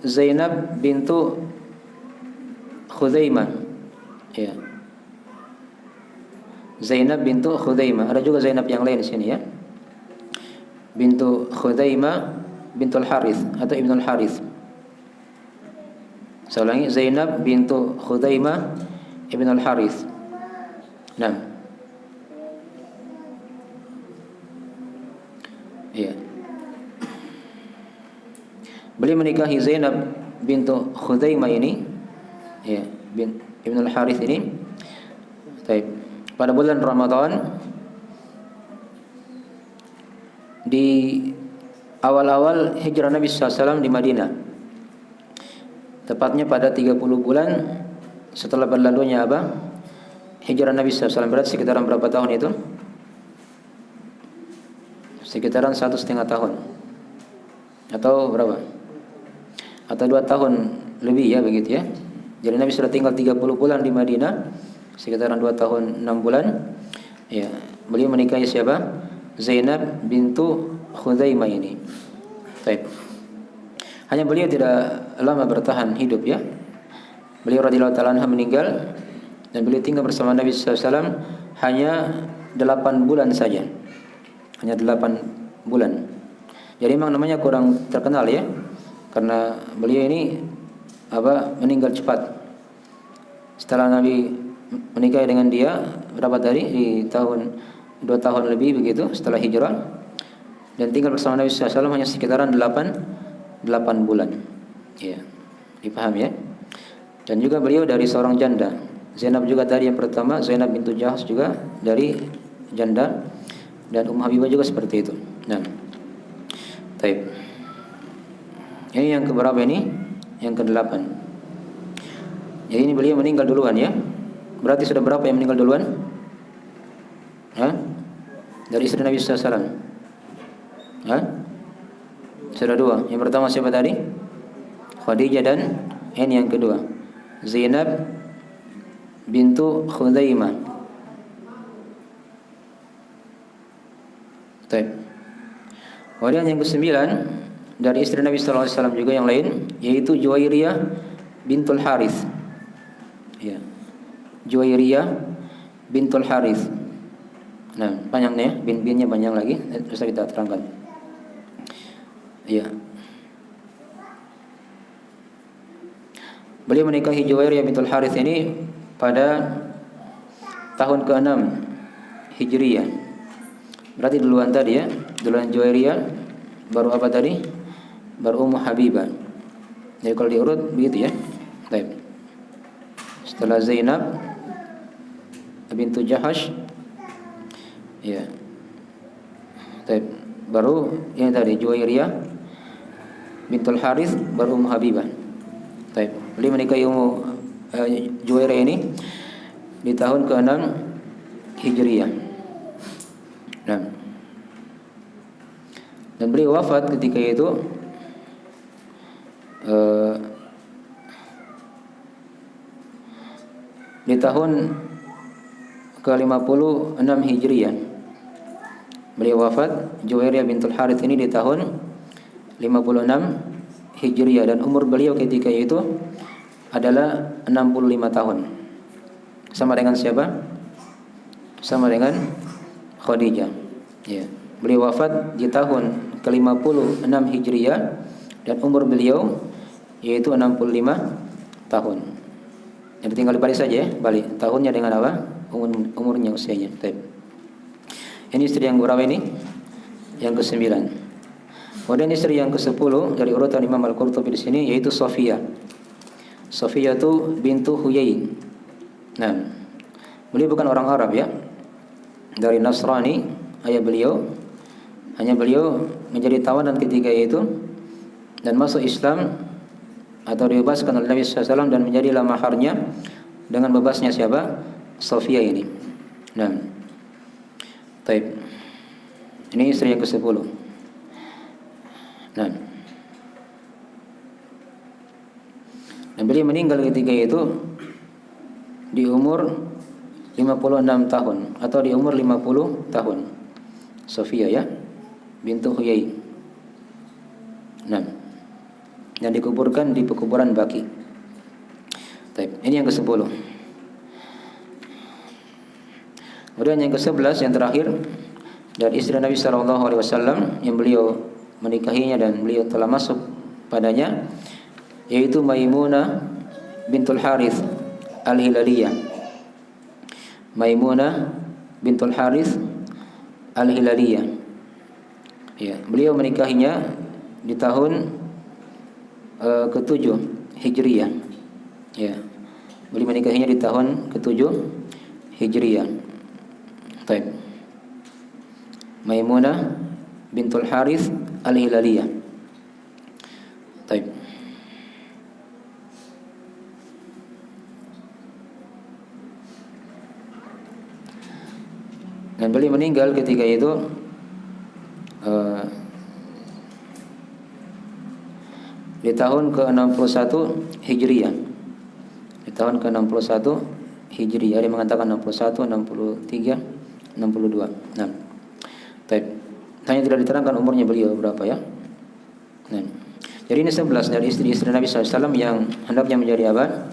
Zainab bintu Khuzaimah. Ya. Zainab bintu Khuzaimah. Ada juga Zainab yang lain di sini ya. Bintu Khuzaimah bintul Harith atau Ibnul Harith. Saya ulangi, Zainab bintu Khuzaimah Ibnul Harith. Nah. Iya. Beliau menikahi Zainab bintu Khuzaimah ini, ya, bin Ibnul Harith ini. Baik. Pada bulan Ramadan di awal-awal hijrah Nabi SAW di Madinah. Tepatnya pada 30 bulan setelah berlalunya apa? Hijrah Nabi SAW. Berarti sekitaran berapa tahun itu? Sekitaran 1,5 tahun. Atau berapa? Atau 2 tahun lebih ya, begitu ya. Jadi Nabi sudah tinggal 30 bulan di Madinah, sekitaran 2 tahun 6 bulan. Ya, beliau menikahi siapa? Zainab bintu Khuzaimah ini. Baik. Hanya beliau tidak lama bertahan hidup ya. Beliau radhiyallahu ta'ala anha meninggal dan beliau tinggal bersama Nabi SAW hanya 8 bulan saja. Hanya 8 bulan. Jadi memang namanya kurang terkenal ya. Karena beliau ini meninggal cepat. Setelah Nabi menikah dengan dia berapa tadi? Di tahun 2 tahun lebih begitu setelah hijrah. Dan tinggal bersama Nabi SAW hanya sekitaran 8 bulan. Ya, dipaham ya. Dan juga beliau dari seorang janda. Zainab juga tadi yang pertama, Zainab bintu Jahsh juga dari janda. Dan Habibah juga seperti itu. Nah, baik. Ini yang keberapa ini? Yang ke-8. Jadi ini beliau meninggal duluan ya. Berarti sudah berapa yang meninggal duluan? Hah? Dari istri Nabi SAW. Hah? Sudah 2. Yang pertama siapa tadi? Khadijah, dan ini yang kedua, Zainab bintu Khuzaimah. Baik. Kemudian yang ke-9 dari istri Nabi sallallahu alaihi wasallam juga yang lain, yaitu Juwairiyah bintul Harith. Ya. Juwairiyah bintul Harith. Nah, panjangnya, bin-binnya panjang lagi, bisa kita terangkan. Ya. Beliau menikahi Juwairiyah bintul Harith ini pada tahun ke-6 Hijriyah. Berarti duluan tadi ya, duluan Juwairiyah, baru apa tadi? Baru Habibah. Jadi kalau diurut begitu ya. Baik. Setelah Zainab bintu Jahsh, ya. Baik. Baru yang tadi Juwairiyah bintul Harith, baru Habibah. Baik. Beliau menikahi Juwairiyah ini di tahun ke-6 Hijriyah. Nah. Dan beliau wafat ketika itu di tahun ke-56 Hijriyah. Beliau wafat Juwairiyah bintul Harith ini di tahun 56 Hijriyah, dan umur beliau ketika itu adalah 65 tahun. Sama dengan siapa? Sama dengan Khadijah. Ya. Beliau wafat di tahun ke-56 Hijriyah dan umur beliau yaitu 65 tahun. Jadi tinggal dibalik saja ya, balik tahunnya dengan apa? Umurnya, usianya. Baik. Ini istri yang berapa ini? Yang ke-9. Kemudian istri yang ke-10 dari urutan Imam Al-Qurtubi di sini yaitu Sofiyah. Sofiyah itu bintu Huyai. Nah, beliau bukan orang Arab ya. Dari Nasrani ayah beliau. Hanya beliau menjadi tawanan ketika itu dan masuk Islam atau dibebaskan oleh Nabi SAW dan menjadilah maharnya dengan bebasnya siapa? Sofia ini. Nah, taib. Ini istri yang ke-10. Nah, dan beliau meninggal ketika itu di umur 56 tahun atau di umur 50 tahun. Sofia ya, bintu Huyai. Nah, dan dikuburkan di pekuburan Baqi. Taib. Ini yang ke-10. Kemudian yang ke-11 yang terakhir dari istri Nabi sallallahu alaihi wasallam yang beliau menikahinya dan beliau telah masuk padanya, yaitu Maimunah bintul Harith Al-Hilaliyah. Maimunah bintul Harith Al-Hilaliyah. Ya, beliau menikahinya di tahun ke-7 Hijriyah. Ya. Beliau menikahinya di tahun ke-7 Hijriyah. Baik. Maimunah bintul Harith Al-Hilaliyah. Baik. Dan beliau meninggal ketika itu di tahun ke-61 Hijriyah. Di tahun ke-61 Hijriyah. Dia mengatakan 61, 63, 62. Nah. Baik. Hanya tidak diterangkan umurnya beliau berapa ya. Nah. Jadi ini 11 dari istri-istri Nabi SAW yang hendaknya menjadi apa?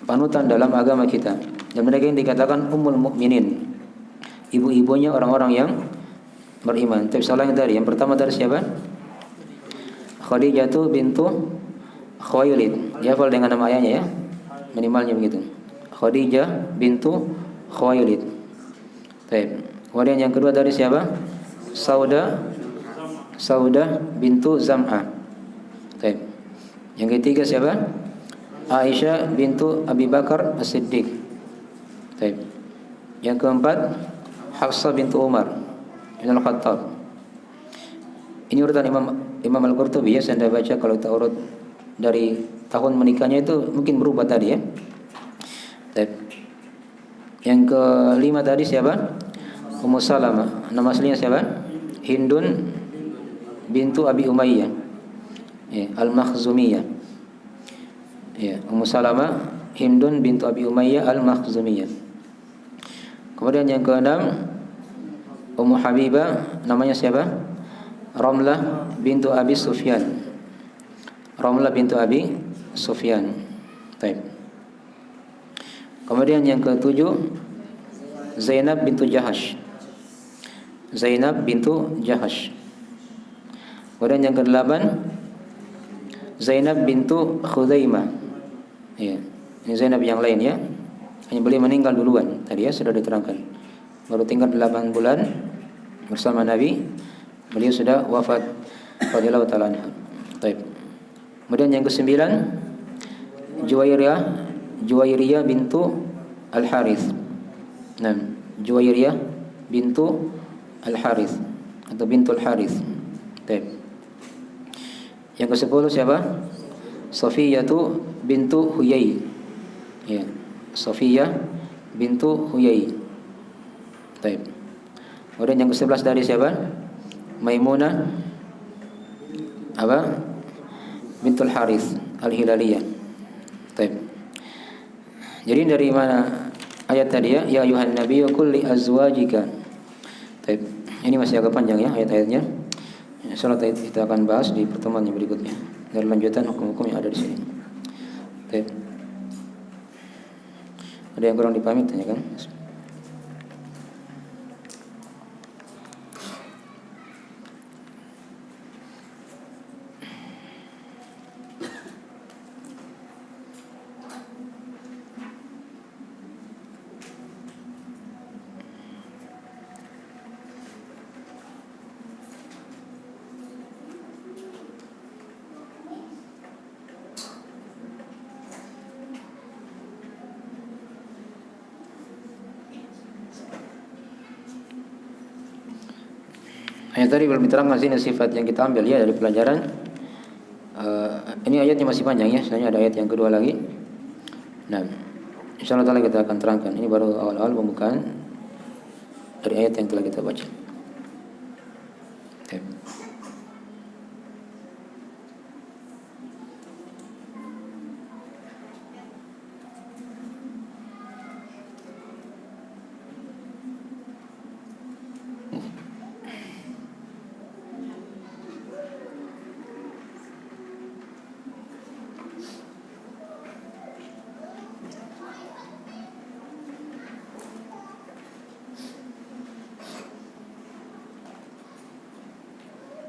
Panutan dalam agama kita. Dan mereka yang dikatakan ummul mukminin, ibu-ibunya orang-orang yang beriman. Tapi salah yang tadi, yang pertama dari siapa? Khadijah bintu Khuwailid. Dihafal dengan nama ayahnya ya, minimalnya begitu. Khadijah bintu Khuwailid. Baik. Kemudian yang kedua dari siapa? Saudah bintu Zam'ah. Baik. Yang ketiga siapa? Aisyah bintu Abi Bakar As-Siddiq. Baik. Yang keempat Hafsah bintu Umar bin Al-Khattab. Ini urutan Imam Al-Qurtubi ya, saya baca. Kalau kita urut dari tahun menikahnya itu mungkin berubah tadi ya. Baik. Yang kelima tadi siapa? Ummu Salamah. Nama aslinya siapa? Hindun bintu Abi Umayyah ya, Al-Makhzumiyah. Ya, Ummu Salamah Hindun bintu Abi Umayyah Al-Makhzumiyah. Kemudian yang keenam Ummu Habibah, namanya siapa? Ramlah bintu Abi Sufyan. Ramlah bintu Abi Sufyan. Baik. Kemudian yang ketujuh Zainab bintu Jahash. Zainab bintu Jahash. Kemudian yang kedelapan Zainab bintu Khuzaimah. Ya, ini Zainab yang lain ya. Hanya beliau meninggal duluan tadi ya, sudah diterangkan. Baru tinggal 8 bulan bersama Nabi, beliau sudah wafat radhiyallahu taala anha. Baik. Kemudian yang ke-9 Juwairiyah bintu Al-Harith. Nah, Juwairiyah bintu Al-Harith atau bintul Harith. Baik. Yang ke-10 siapa? Safiyah bintu Huyai. Ya, Safiyah bintu Huyai. Baik. Kemudian yang ke-11 dari siapa? Maimunah apa? Bintul Harith Al-Hilaliyah. Baik. Jadi dari mana ayat tadi ya? Ya ayuhan nabiyyu qul li azwajika. Baik. Ini masih agak panjang ya ayat-ayatnya. Insyaallah kita akan bahas di pertemuan yang berikutnya. Dari lanjutan hukum-hukum yang ada di sini. Baik. Ada yang kurang dipahami tanyakan. Ayat tadi belum diterangkan sini sifat yang kita ambil ya dari pelajaran. Ini ayatnya masih panjang ya, sebenarnya ada ayat yang kedua lagi. Nah, insyaallah taala kita akan terangkan. Ini baru awal-awal pembukaan dari ayat yang telah kita baca. Baik.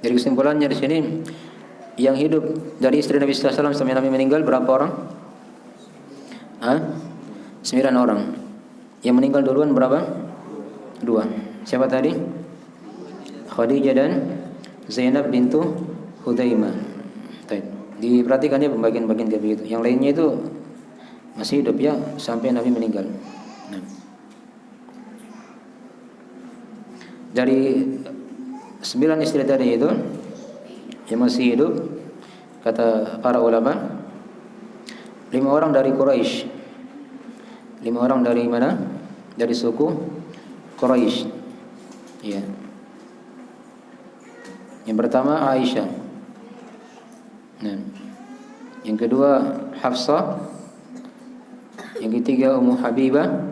Jadi kesimpulannya di sini, yang hidup dari istri Nabi sallallahu alaihi wasallam sampai Nabi meninggal berapa orang? 9 orang. Yang meninggal duluan berapa? 2. Siapa tadi? Khadijah dan Zainab bintu Hudaimah. Diperhatikannya pembagian-bagian kayak begitu. Yang lainnya itu masih hidup ya sampai Nabi meninggal. Nah. Dari 9 istri tadi itu yang masih hidup, kata para ulama, 5 orang dari Quraisy. 5 orang dari mana? Dari suku Quraisy. Ya. Yang pertama Aisyah. Nah. Yang kedua Hafsah. Yang ketiga Ummu Habibah.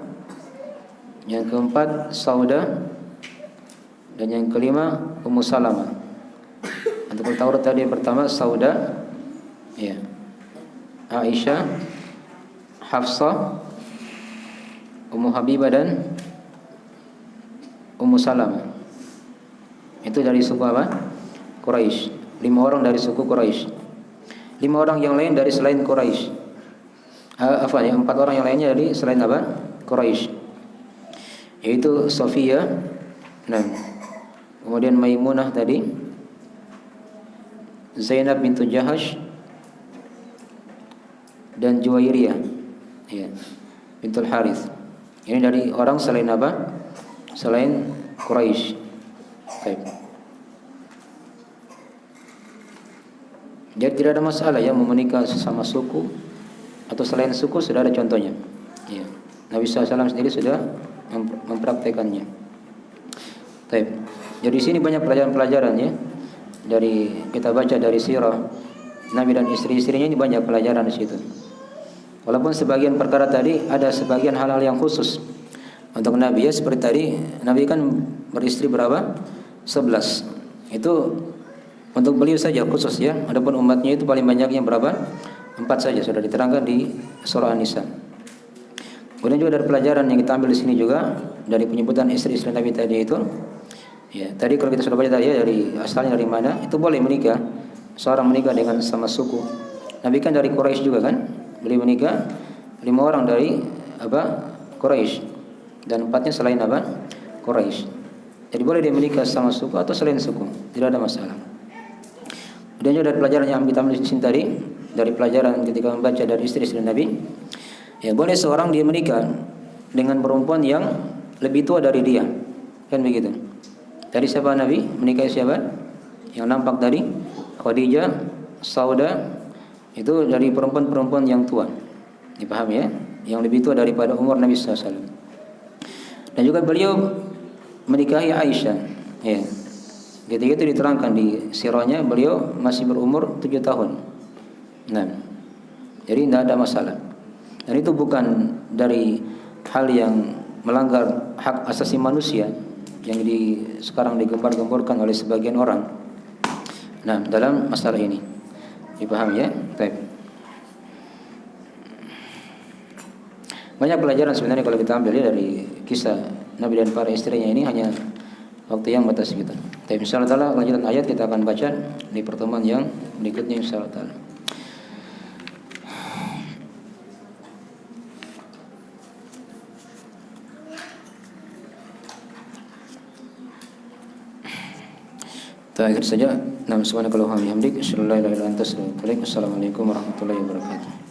Yang keempat Saudah. Dan yang kelima Ummu Salamah. Untuk Taurat tadi yang pertama Saudah, ya, Aisyah, Hafsah, Ummu Habibah dan Ummu Salamah. Itu dari suku apa? Quraisy. 5 orang dari suku Quraisy. 5 orang yang lain dari selain Quraisy. 4 orang yang lainnya dari selain apa? Quraisy. Yaitu Sofia, kemudian Maimunah tadi, Zainab bintu Jahash, dan Juwairiyah, ya, bintul Harith. Ini dari orang selain apa? Selain Quraisy. Baik. Jadi tidak ada masalah ya mau menikah sesama suku atau selain suku, sudah ada contohnya. Ya. Nabi SAW sendiri sudah mempraktekannya. Baik. Jadi sini banyak pelajaran-pelajaran ya. Dari kita baca dari sirah Nabi dan istri-istrinya, ini banyak pelajaran di situ. Walaupun sebagian perkara tadi ada sebagian hal-hal yang khusus untuk Nabi ya, seperti tadi Nabi kan beristri berapa? 11. Itu untuk beliau saja khusus ya. Adapun umatnya itu paling banyaknya berapa? 4 saja, sudah diterangkan di surah An-Nisa. Kemudian juga dari pelajaran yang kita ambil di sini juga dari penyebutan istri-istri Nabi tadi itu. Ya, tadi kalau kita sudah baca tadi ya, dari asalnya dari mana, itu boleh menikah. Seorang menikah dengan sama suku. Nabi kan dari Quraisy juga kan? Beliau menikah 5 orang dari apa? Quraisy. Dan 4-nya selain apa? Quraisy. Jadi boleh dia menikah sama suku atau selain suku, tidak ada masalah. Dan juga dari pelajaran yang kita ambil di sini tadi, dari pelajaran ketika membaca dari istri-istri Nabi, ya boleh seorang dia menikah dengan perempuan yang lebih tua dari dia, kan begitu. Tadi siapa Nabi menikahi siapa? Yang nampak tadi Khadijah, Saudah, itu dari perempuan-perempuan yang tua. Dipahami ya? Yang lebih tua daripada umur Nabi SAW. Dan juga beliau menikahi Aisyah. Ya. Ketika itu diterangkan di sirahnya, beliau masih berumur 7 tahun. Nah, jadi tidak ada masalah. Dan itu bukan dari hal yang melanggar hak asasi manusia yang sekarang digembar-gemborkan oleh sebagian orang. Nah, dalam masalah ini dipahami ya? Baik. Banyak pelajaran sebenarnya kalau kita ambil ya dari kisah Nabi dan para istrinya ini, hanya waktu yang batas kita. Tapi insyaallah taala lanjutan ayat kita akan baca di pertemuan yang berikutnya insyaallah taala. Terakhir saja, subhanakallahumma wa bihamdika asyhadu an la ilaha illa anta astaghfiruka wa atubu ilaik. Assalamualaikum warahmatullahi wabarakatuh.